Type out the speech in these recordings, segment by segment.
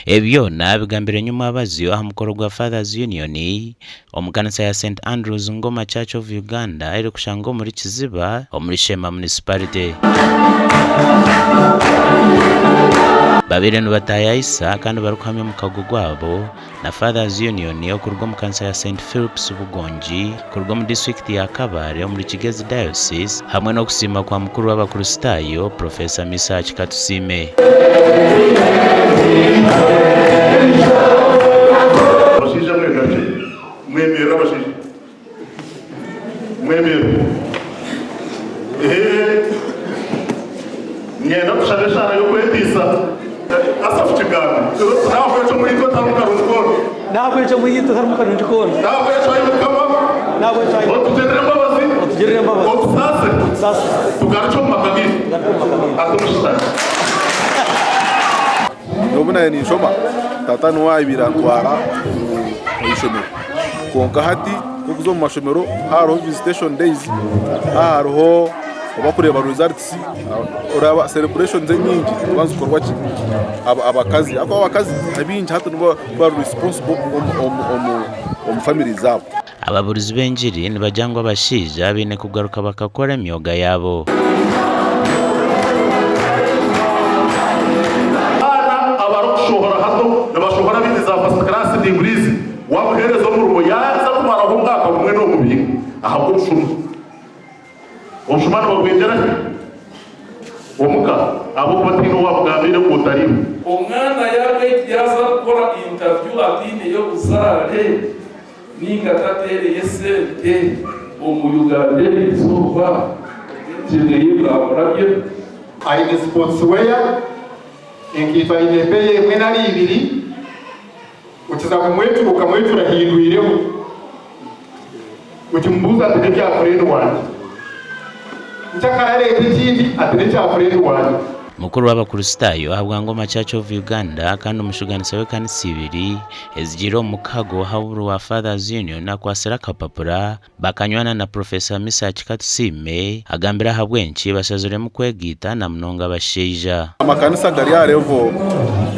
ebyo nabigambire nyuma abaziyo aha mukoro gwa Fathers Union omukanisa ya St Andrews Ngoma Church of Uganda eri kushanga omuri Kiziba omuri Sheema municipality. Babire nubatayaisa kandi barukamye mu kago gwabo na Fathers Union yo kurwa mu kanisa ya St Philip's Bugonji kurwa mu district ya Kabare muri Kigezi Diocese hamwe no kusima kwa mukuru w'abakristayo Professor Misach Katusime. Nienda kusharisha yo kwetisa asafuchigana nawe cyo muri to tamukarunjikona nawe cyo muri to tamukarunjikona nawe cyo ayikama nawe cyo otugerere mbabazi otusase tugacho makagiri atumushita nobuna ni shoma tata no ibirantwara ishomero konka hati kuzo mu mashomero haro visitation days haro abakureba results uraba celebrations nyingi banzu korwa ki abakazi abinji hata no ba responsible family zabo. Ababurizi b'enjiri nibajangwa abashaija bine kugaruka bakakora emyoga yaabo. Abarushohora hato nabashohora biza first class degree wabuhereza mu yaza kumara ho mwaka umwe no mubiri ahabwo ushuru Oshumana bagwegera omuka abo kubatino wabugambire utari omwana yaza gukora interview atine yo kuzarare ninga tatere yesente omuyugande bizuba jene abarabye ayi sportswear inkifa inepeye mwenali ibiri ukiza kumwetu ukamwetu rahindwireho ukimbuza ategeka friend wanjye mukuru w'abakristayo ahabwa Ngoma Church of Uganda kandi umushuganisa w'ekanisa ibiri ezigiro omukago haburu wa Fathers Union nakwasira kapapura bakanywana na Professor Misach Katusime agambira habwenki bashazure mu kwegita na mnonga Abashaija. Amakanisa gari ya revo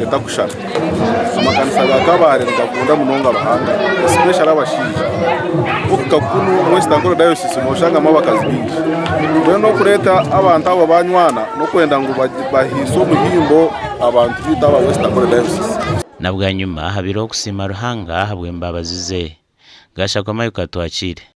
etakushaka amakanisa ga Kabare ndakunda munonga bahanga especially Abashaija ukakunu West Angora Diocese moshanga mabakazi bingi no kureta abantu abo banywana no kwenda ngo bahiso muhimbo abantu bitaba West Angora Diocese. Nabwa nyuma habiro kusima ruhanga habwe mbabazize gasha kwa mayuka twakire.